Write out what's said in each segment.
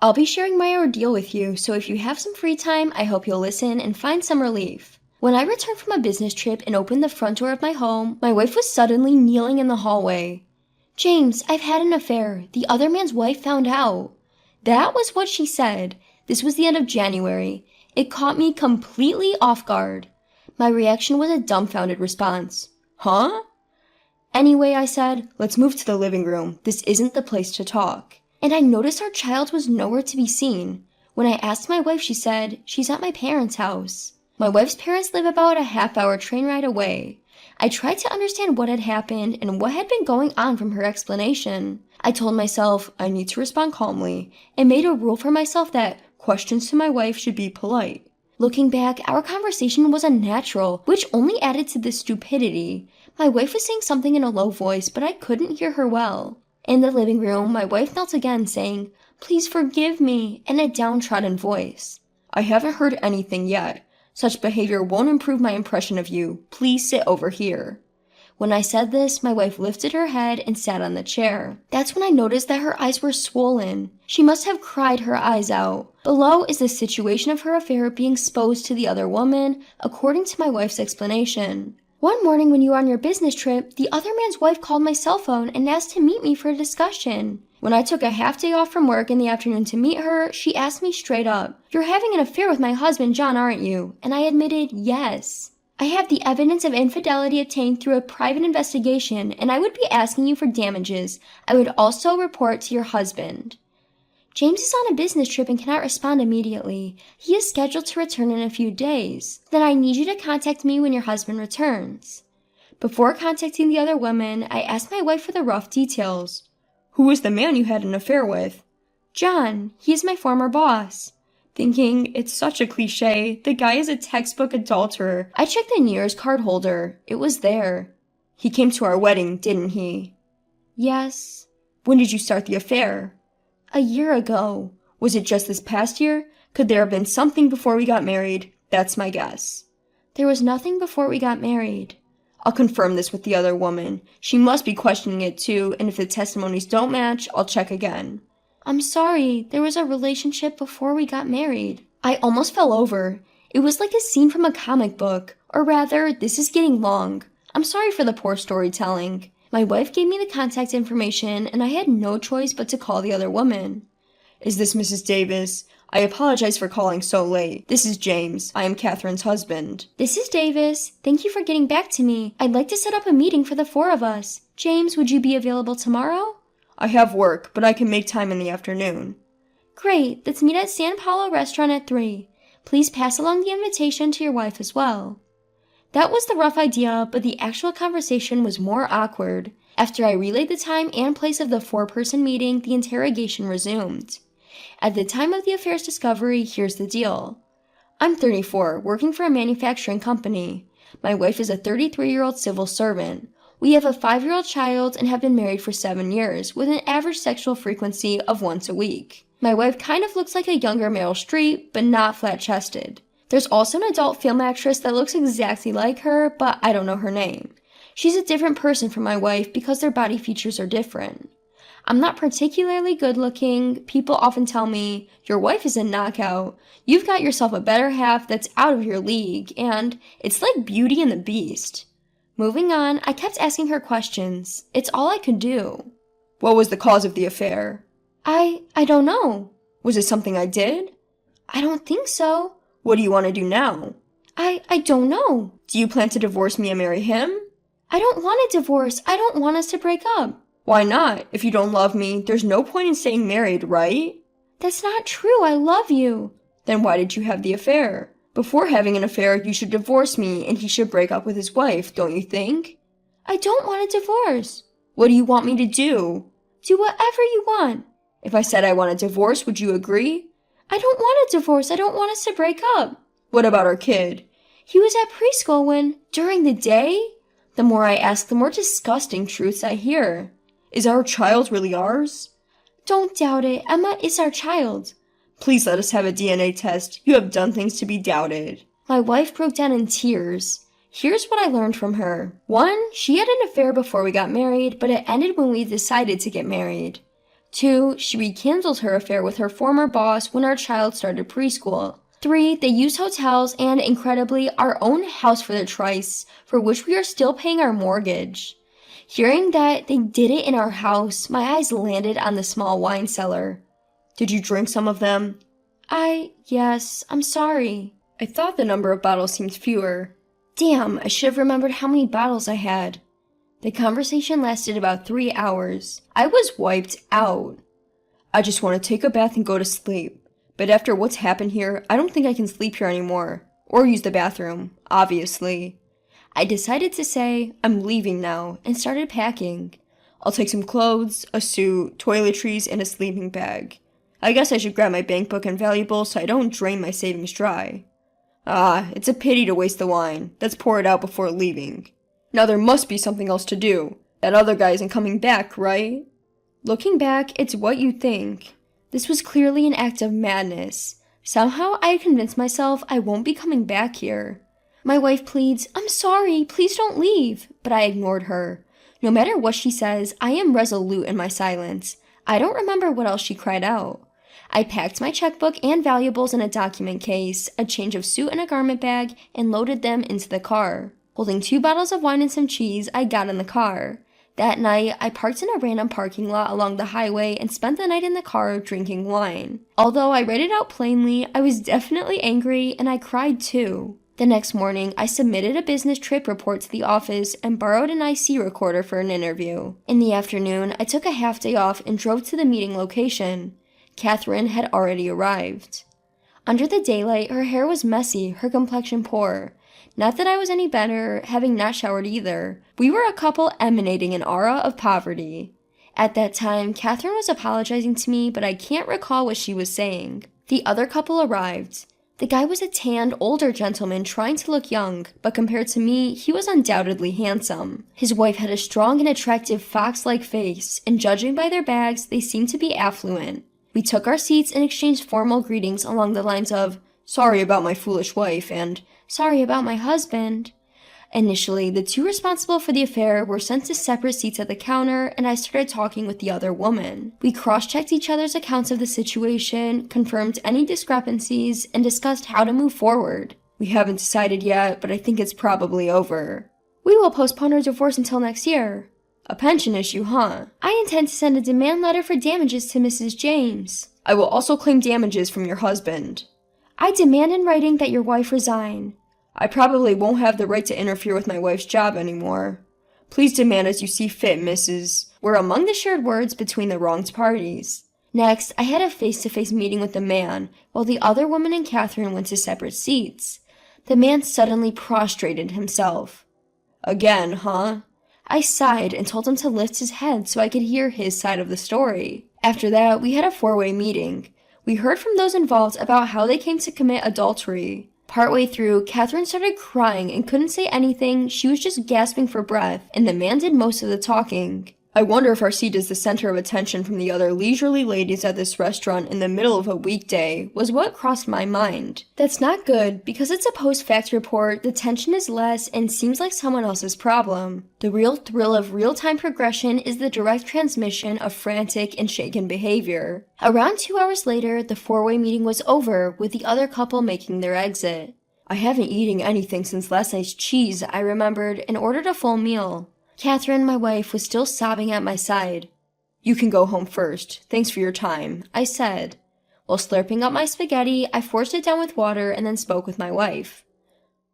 I'll be sharing my ordeal with you, so if you have some free time, I hope you'll listen and find some relief. When I returned from a business trip and opened the front door of my home, my wife was suddenly kneeling in the hallway. "James, I've had an affair. The other man's wife found out." That was what she said. This was the end of January. It caught me completely off guard. My reaction was a dumbfounded response. "Huh?" "Anyway," I said, "let's move to the living room. This isn't the place to talk." And I noticed our child was nowhere to be seen. When I asked my wife, she said, "She's at my parents' house." My wife's parents live about a half-hour train ride away. I tried to understand what had happened and what had been going on from her explanation. I told myself I need to respond calmly and made a rule for myself that questions to my wife should be polite. Looking back, our conversation was unnatural, which only added to the stupidity. My wife was saying something in a low voice, but I couldn't hear her well. In the living room, my wife knelt again, saying, "Please forgive me," in a downtrodden voice. "I haven't heard anything yet. Such behavior won't improve my impression of you. Please sit over here." When I said this, my wife lifted her head and sat on the chair. That's when I noticed that her eyes were swollen. She must have cried her eyes out. Below is the situation of her affair being exposed to the other woman, according to my wife's explanation. "One morning when you were on your business trip, the other man's wife called my cell phone and asked to meet me for a discussion. When I took a half day off from work in the afternoon to meet her, she asked me straight up, 'You're having an affair with my husband, John, aren't you?' And I admitted yes. I have the evidence of infidelity obtained through a private investigation, and I would be asking you for damages. I would also report to your husband. James is on a business trip and cannot respond immediately. He is scheduled to return in a few days. Then I need you to contact me when your husband returns." Before contacting the other woman, I asked my wife for the rough details. "Who was the man you had an affair with?" "John. He is my former boss." Thinking, it's such a cliche, the guy is a textbook adulterer. I checked the New Year's card holder. It was there. "He came to our wedding, didn't he?" "Yes." "When did you start the affair?" "A year ago." "Was it just this past year? Could there have been something before we got married?" "That's my guess." "There was nothing before we got married." "I'll confirm this with the other woman. She must be questioning it too, and if the testimonies don't match, I'll check again." "I'm sorry, there was a relationship before we got married." I almost fell over. It was like a scene from a comic book. Or rather, this is getting long. I'm sorry for the poor storytelling. My wife gave me the contact information, and I had no choice but to call the other woman. "Is this Mrs. Davis? I apologize for calling so late. This is James. I am Catherine's husband." "This is Davis. Thank you for getting back to me. I'd like to set up a meeting for the four of us. James, would you be available tomorrow?" "I have work, but I can make time in the afternoon." "Great. Let's meet at San Paulo Restaurant at 3. Please pass along the invitation to your wife as well." That was the rough idea, but the actual conversation was more awkward. After I relayed the time and place of the 4-person meeting, the interrogation resumed. At the time of the affair's discovery, here's the deal. I'm 34, working for a manufacturing company. My wife is a 33-year-old civil servant. We have a 5-year-old child and have been married for 7 years, with an average sexual frequency of once a week. My wife kind of looks like a younger Meryl Streep, but not flat-chested. There's also an adult film actress that looks exactly like her, but I don't know her name. She's a different person from my wife because their body features are different. I'm not particularly good-looking. People often tell me, "Your wife is a knockout. You've got yourself a better half that's out of your league," and it's like Beauty and the Beast. Moving on, I kept asking her questions. It's all I could do. "What was the cause of the affair?" I don't know." "Was it something I did?" "I don't think so." "What do you want to do now?" I don't know." "Do you plan to divorce me and marry him?" "I don't want a divorce. I don't want us to break up." "Why not? If you don't love me, there's no point in staying married, right?" "That's not true. I love you." "Then why did you have the affair? Before having an affair, you should divorce me and he should break up with his wife, don't you think?" "I don't want a divorce." "What do you want me to do?" "Do whatever you want." "If I said I want a divorce, would you agree?" "I don't want a divorce. I don't want us to break up." "What about our kid?" "He was at preschool during the day?" The more I ask, the more disgusting truths I hear. "Is our child really ours?" "Don't doubt it. Emma is our child." "Please let us have a DNA test. You have done things to be doubted." My wife broke down in tears. Here's what I learned from her. 1, she had an affair before we got married, but it ended when we decided to get married. 2. She rekindled her affair with her former boss when our child started preschool. 3. They used hotels and, incredibly, our own house for their trysts, for which we are still paying our mortgage. Hearing that they did it in our house, my eyes landed on the small wine cellar. Did you drink some of them? Yes, I'm sorry. I thought the number of bottles seemed fewer. Damn, I should have remembered how many bottles I had. The conversation lasted about 3 hours. I was wiped out. I just want to take a bath and go to sleep. But after what's happened here, I don't think I can sleep here anymore. Or use the bathroom, obviously. I decided to say, I'm leaving now, and started packing. I'll take some clothes, a suit, toiletries, and a sleeping bag. I guess I should grab my bank book and valuables so I don't drain my savings dry. It's a pity to waste the wine. Let's pour it out before leaving. Now there must be something else to do. That other guy isn't coming back, right? Looking back, it's what you think. This was clearly an act of madness. Somehow I had convinced myself I won't be coming back here. My wife pleads, I'm sorry, please don't leave, but I ignored her. No matter what she says, I am resolute in my silence. I don't remember what else she cried out. I packed my checkbook and valuables in a document case, a change of suit and a garment bag, and loaded them into the car. Holding 2 bottles of wine and some cheese, I got in the car. That night, I parked in a random parking lot along the highway and spent the night in the car drinking wine. Although I read it out plainly, I was definitely angry and I cried too. The next morning, I submitted a business trip report to the office and borrowed an IC recorder for an interview. In the afternoon, I took a half day off and drove to the meeting location. Catherine had already arrived. Under the daylight, her hair was messy, her complexion poor. Not that I was any better, having not showered either. We were a couple emanating an aura of poverty. At that time, Catherine was apologizing to me, but I can't recall what she was saying. The other couple arrived. The guy was a tanned, older gentleman trying to look young, but compared to me, he was undoubtedly handsome. His wife had a strong and attractive fox-like face, and judging by their bags, they seemed to be affluent. We took our seats and exchanged formal greetings along the lines of, sorry about my foolish wife, and sorry about my husband. Initially, the 2 responsible for the affair were sent to separate seats at the counter, and I started talking with the other woman. We cross-checked each other's accounts of the situation, confirmed any discrepancies, and discussed how to move forward. We haven't decided yet, but I think it's probably over. We will postpone our divorce until next year. A pension issue, huh? I intend to send a demand letter for damages to Mrs. James. I will also claim damages from your husband. I demand in writing that your wife resign. I probably won't have the right to interfere with my wife's job anymore. Please demand as you see fit, Mrs. were among the shared words between the wronged parties. Next, I had a face-to-face meeting with the man, while the other woman and Catherine went to separate seats. The man suddenly prostrated himself. Again, huh? I sighed and told him to lift his head so I could hear his side of the story. After that, we had a 4-way meeting. We heard from those involved about how they came to commit adultery. Partway through, Catherine started crying and couldn't say anything. She was just gasping for breath, and the man did most of the talking. I wonder if our seat is the center of attention from the other leisurely ladies at this restaurant in the middle of a weekday, was what crossed my mind. That's not good, because it's a post-fact report, the tension is less, and seems like someone else's problem. The real thrill of real-time progression is the direct transmission of frantic and shaken behavior. Around 2 hours later, the 4-way meeting was over, with the other couple making their exit. I haven't eaten anything since last night's cheese, I remembered, and ordered a full meal. Catherine, my wife, was still sobbing at my side. You can go home first. Thanks for your time, I said. While slurping up my spaghetti, I forced it down with water and then spoke with my wife.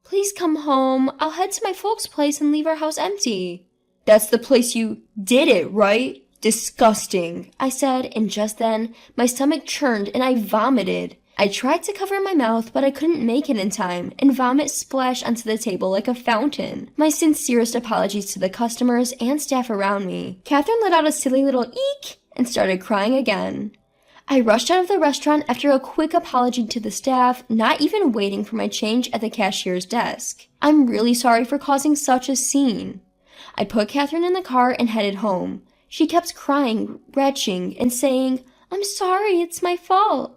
Please come home. I'll head to my folks' place and leave our house empty. That's the place you did it, right? Disgusting, I said, and just then, my stomach churned and I vomited. I tried to cover my mouth, but I couldn't make it in time, and vomit splashed onto the table like a fountain. My sincerest apologies to the customers and staff around me. Catherine let out a silly little eek and started crying again. I rushed out of the restaurant after a quick apology to the staff, not even waiting for my change at the cashier's desk. I'm really sorry for causing such a scene. I put Catherine in the car and headed home. She kept crying, retching, and saying, I'm sorry, it's my fault.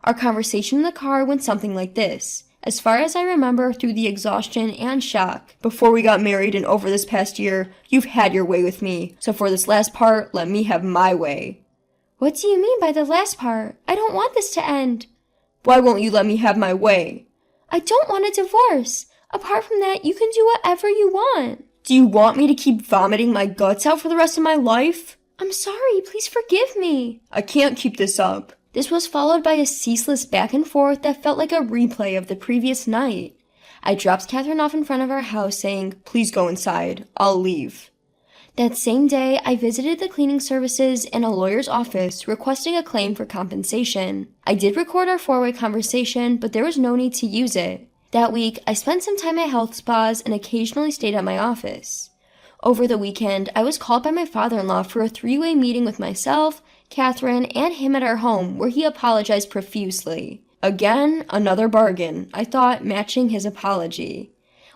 Our conversation in the car went something like this. As far as I remember, through the exhaustion and shock. Before we got married and over this past year, you've had your way with me. So for this last part, let me have my way. What do you mean by the last part? I don't want this to end. Why won't you let me have my way? I don't want a divorce. Apart from that, you can do whatever you want. Do you want me to keep vomiting my guts out for the rest of my life? I'm sorry, please forgive me. I can't keep this up. This was followed by a ceaseless back and forth that felt like a replay of the previous night. I dropped Catherine off in front of our house saying, "Please go inside. I'll leave." That same day, I visited the cleaning services and a lawyer's office requesting a claim for compensation. I did record our four-way conversation, but there was no need to use it. That week, I spent some time at health spas and occasionally stayed at my office. Over the weekend, I was called by my father-in-law for a three-way meeting with myself, Catherine, and him at our home, where he apologized profusely. Again, another bargain, I thought, matching his apology.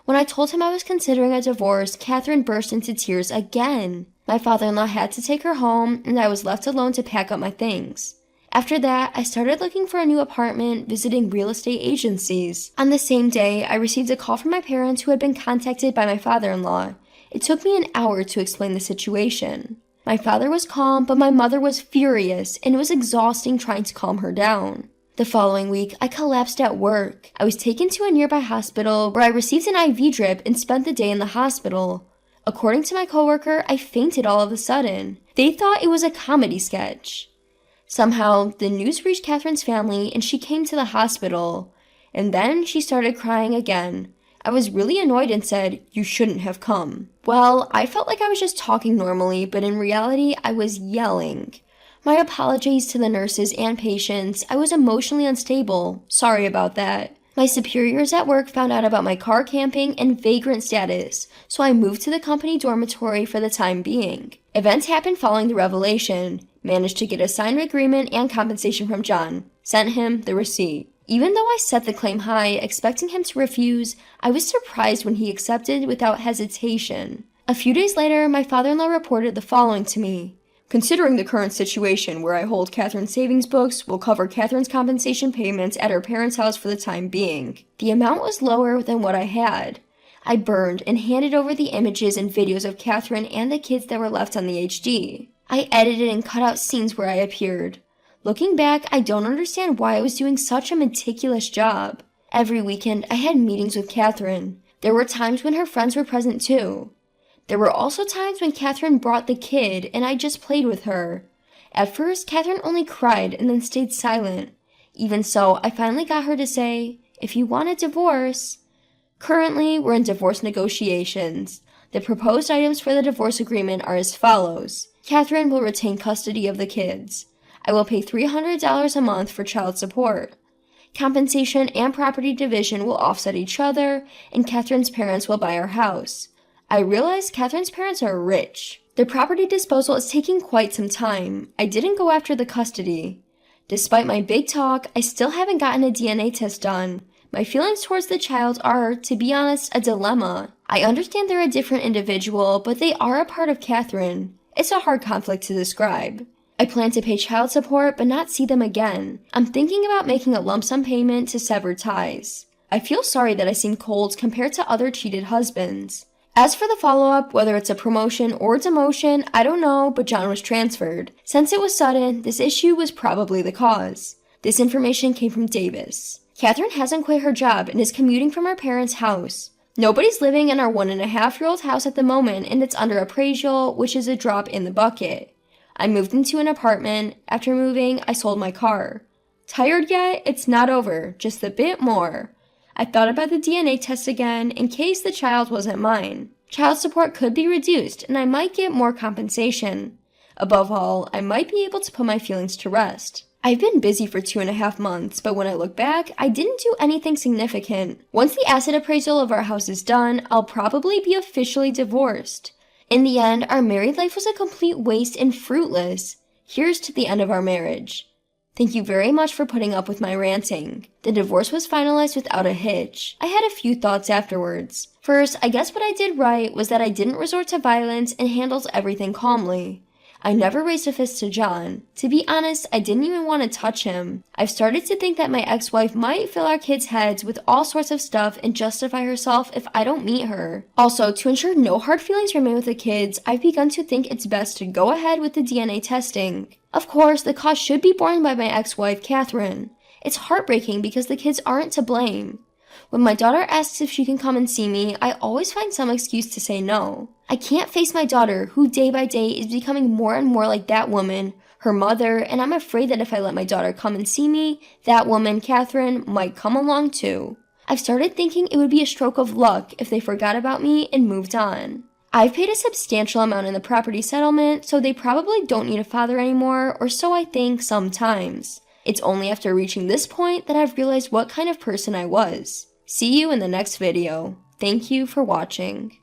When I told him I was considering a divorce, Catherine burst into tears again. My father-in-law had to take her home, and I was left alone to pack up my things. After that, I started looking for a new apartment, visiting real estate agencies. On the same day, I received a call from my parents who had been contacted by my father-in-law. It took me an hour to explain the situation. My father was calm, but my mother was furious, and it was exhausting trying to calm her down. The following week, I collapsed at work. I was taken to a nearby hospital where I received an IV drip and spent the day in the hospital. According to my coworker, I fainted all of a sudden. They thought it was a comedy sketch. Somehow, the news reached Catherine's family and she came to the hospital. And then she started crying again. I was really annoyed and said, "You shouldn't have come." Well, I felt like I was just talking normally, but in reality, I was yelling. My apologies to the nurses and patients. I was emotionally unstable. Sorry about that. My superiors at work found out about my car camping and vagrant status, so I moved to the company dormitory for the time being. Events happened following the revelation. Managed to get a signed agreement and compensation from John. Sent him the receipt. Even though I set the claim high, expecting him to refuse, I was surprised when he accepted without hesitation. A few days later, my father-in-law reported the following to me. "Considering the current situation where I hold Catherine's savings books, will cover Catherine's compensation payments at her parents' house for the time being." The amount was lower than what I had. I burned and handed over the images and videos of Catherine and the kids that were left on the HD. I edited and cut out scenes where I appeared. Looking back, I don't understand why I was doing such a meticulous job. Every weekend, I had meetings with Catherine. There were times when her friends were present too. There were also times when Catherine brought the kid and I just played with her. At first, Catherine only cried and then stayed silent. Even so, I finally got her to say, "If you want a divorce." Currently, we're in divorce negotiations. The proposed items for the divorce agreement are as follows. Catherine will retain custody of the kids. I will pay $300 a month for child support. Compensation and property division will offset each other, and Catherine's parents will buy our house. I realize Catherine's parents are rich. The property disposal is taking quite some time. I didn't go after the custody. Despite my big talk, I still haven't gotten a DNA test done. My feelings towards the child are, to be honest, a dilemma. I understand they're a different individual, but they are a part of Catherine. It's a hard conflict to describe. I plan to pay child support, but not see them again. I'm thinking about making a lump sum payment to sever ties. I feel sorry that I seem cold compared to other cheated husbands. As for the follow-up, whether it's a promotion or demotion, I don't know, but John was transferred. Since it was sudden, this issue was probably the cause. This information came from Davis. Catherine hasn't quit her job and is commuting from her parents' house. Nobody's living in our 1.5-year-old house at the moment, and it's under appraisal, which is a drop in the bucket. I moved into an apartment. After moving, I sold my car. Tired yet? It's not over, just a bit more. I thought about the DNA test again in case the child wasn't mine. Child support could be reduced, and I might get more compensation. Above all, I might be able to put my feelings to rest. I've been busy for 2.5 months, but when I look back, I didn't do anything significant. Once the asset appraisal of our house is done, I'll probably be officially divorced. In the end, our married life was a complete waste and fruitless. Here's to the end of our marriage. Thank you very much for putting up with my ranting. The divorce was finalized without a hitch. I had a few thoughts afterwards. First, I guess what I did right was that I didn't resort to violence and handled everything calmly. I never raised a fist to John. To be honest, I didn't even want to touch him. I've started to think that my ex-wife might fill our kids' heads with all sorts of stuff and justify herself if I don't meet her. Also, to ensure no hard feelings remain with the kids, I've begun to think it's best to go ahead with the DNA testing. Of course, the cost should be borne by my ex-wife, Catherine. It's heartbreaking because the kids aren't to blame. When my daughter asks if she can come and see me, I always find some excuse to say no. I can't face my daughter, who day by day is becoming more and more like that woman, her mother, and I'm afraid that if I let my daughter come and see me, that woman, Catherine, might come along too. I've started thinking it would be a stroke of luck if they forgot about me and moved on. I've paid a substantial amount in the property settlement, so they probably don't need a father anymore, or so I think sometimes. It's only after reaching this point that I've realized what kind of person I was. See you in the next video. Thank you for watching.